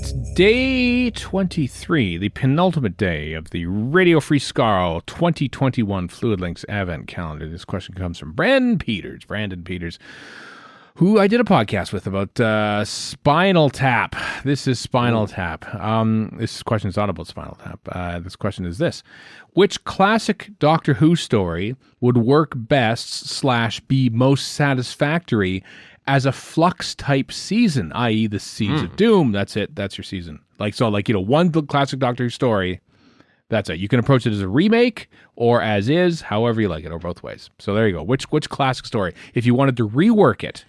It's day 23, the penultimate day of the Radio Free Skaro 2021 Fluid Links Advent Calendar. This question comes from Brandon Peters, who I did a podcast with about Spinal Tap. This is Spinal Tap. This question is not about Spinal Tap. This question is this. Which classic Doctor Who story would work best / be most satisfactory as a Flux-type season, i.e. the Seeds of Doom? That's it. That's your season. One classic Doctor Who story, that's it. You can approach it as a remake or as is, however you like it, or both ways. So there you go. Which classic story, if you wanted to rework it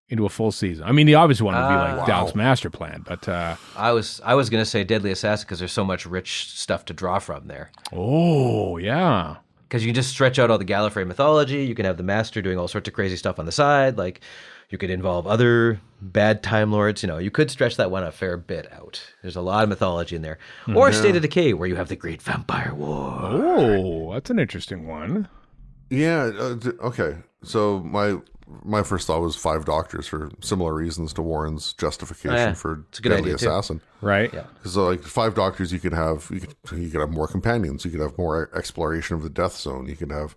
into a full season? I mean, the obvious one would be like Dalek's Master Plan, but I was going to say Deadly Assassin because there's so much rich stuff to draw from there. Oh, yeah. Because you can just stretch out all the Gallifrey mythology. You can have the Master doing all sorts of crazy stuff on the side. Like, you could involve other bad Time Lords. You know, you could stretch that one a fair bit out. There's a lot of mythology in there. Or State of Decay, where you have the Great Vampire War. Oh, that's an interesting one. Yeah, okay. So my first thought was 5 Doctors for similar reasons to Warren's justification for Deadly Assassin. Right. Yeah. Because like 5 Doctors, you could have more companions. You could have more exploration of the Death Zone. You could have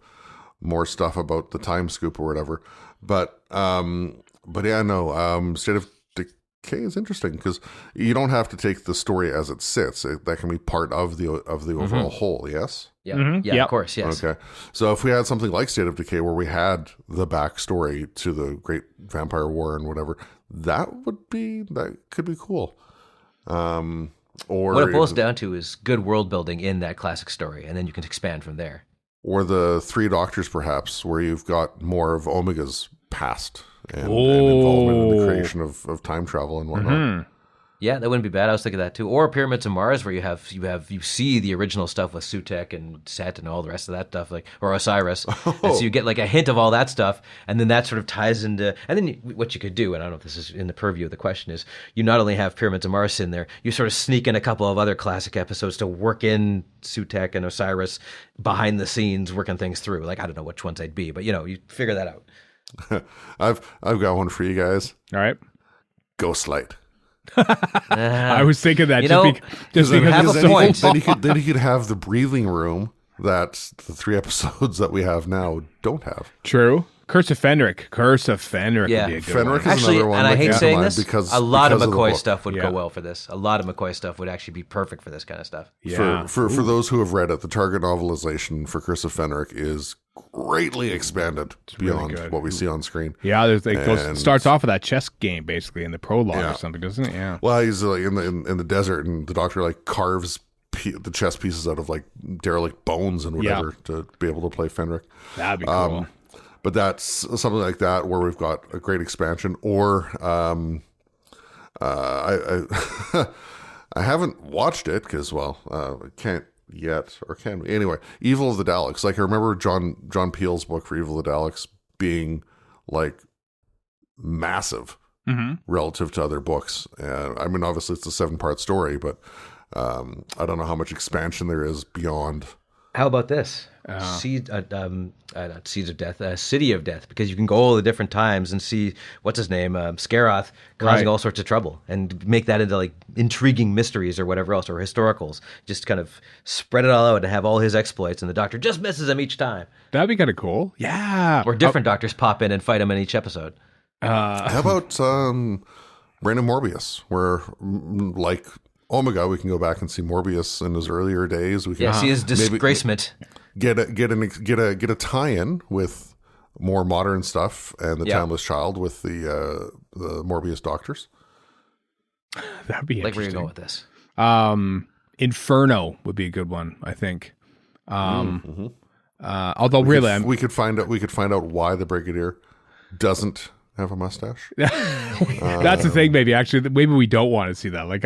more stuff about the Time Scoop or whatever. But yeah, no. State of Decay is interesting because you don't have to take the story as it sits. That can be part of the overall whole. Yes. Yeah, Yep. Of course, yes. Okay. So if we had something like State of Decay where we had the backstory to the Great Vampire War and whatever, that could be cool. Or what it boils down to is good world building in that classic story, and then you can expand from there. Or the 3 Doctors, perhaps, where you've got more of Omega's past and involvement in the creation of time travel and whatnot. Mm-hmm. Yeah, that wouldn't be bad. I was thinking that too. Or Pyramids of Mars, where you see the original stuff with Sutekh and Set and all the rest of that stuff, or Osiris. And so you get like a hint of all that stuff, and then that sort of ties into. And then what you could do, and I don't know if this is in the purview of the question, is you not only have Pyramids of Mars in there, you sort of sneak in a couple of other classic episodes to work in Sutekh and Osiris behind the scenes, working things through. Like I don't know which ones they'd be, but you figure that out. I've got one for you guys. All right. Ghostlight. I was thinking that because it's so point. Then you could have the breathing room that the 3 episodes that we have now don't have. True. Curse of Fenric would be a good Fenric one. is another one. And I hate saying this, because a lot of the McCoy book. stuff would go well for this. A lot of McCoy stuff would actually be perfect for this kind of stuff. Yeah. For those who have read it, the target novelization for Curse of Fenric is greatly expanded beyond what we see on screen. Yeah, it starts off with that chess game basically in the prologue or something, doesn't it? Yeah. Well, he's like in the desert, and the Doctor like carves the chess pieces out of like derelict bones and whatever to be able to play Fenric. That'd be cool. But that's something like that where we've got a great expansion. Or I I haven't watched it because I can't yet, or can we? Anyway, Evil of the Daleks. Like I remember John Peele's book for Evil of the Daleks being like massive relative to other books. I mean, obviously it's a 7-part story, but I don't know how much expansion there is beyond. How about this? Seeds of Death, City of Death, because you can go all the different times and see what's his name, Scaroth, causing all sorts of trouble, and make that into like intriguing mysteries or whatever else, or historicals. Just kind of spread it all out and have all his exploits, and the Doctor just misses him each time. That'd be kind of cool. Yeah. Or different Doctors pop in and fight him in each episode. How about Brandon Morbius, where like Omega, we can go back and see Morbius in his earlier days. We can see his disgracement. Get a tie-in with more modern stuff and the Timeless Child with the Morbius Doctors. That'd be like interesting. where you going with this? Inferno would be a good one, I think. Although we could find out why the Brigadier doesn't have a mustache. That's the thing. Maybe we don't want to see that. Like,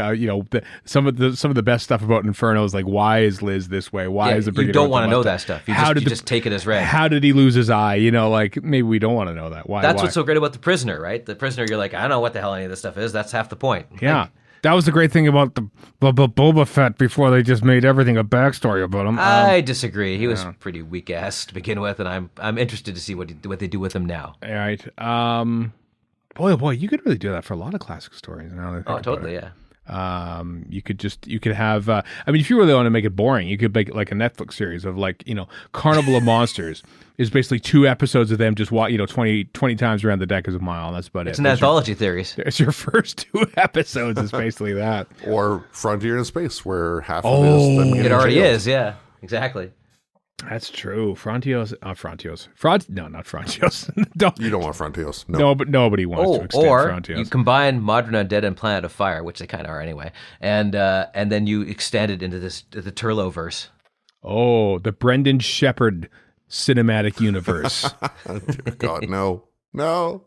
some of the best stuff about Inferno is like, why is Liz this way? Why is the Brigadier? You don't want to know that stuff. You just take it as read. How did he lose his eye? Like maybe we don't want to know that. Why? That's what's so great about The Prisoner, right? The Prisoner, you're like, I don't know what the hell any of this stuff is. That's half the point. Yeah. That was the great thing about the Boba Fett before they just made everything a backstory about him. I disagree. He was pretty weak ass to begin with, and I'm interested to see what they do with him now. All right. Boy, oh boy, you could really do that for a lot of classic stories. Now that I think Oh, about totally, it. yeah. You could have, I mean, if you really want to make it boring, you could make it like a Netflix series of like, Carnival of Monsters is basically 2 episodes of them just 20 times around the deck is a mile. That's about It's it. an anthology series. It's your first 2 episodes is basically that. Or Frontier in Space, where half of it is them It getting already jailed. is, yeah. Exactly. That's true. Frontios. No, not Frontios. You don't want Frontios. No. No, but nobody wants to extend Or Frontios. you combine Modern Undead and Planet of Fire, which they kind of are anyway, and then you extend it into the Turloverse. Oh, the Brendan Shepard cinematic universe. God, no. No.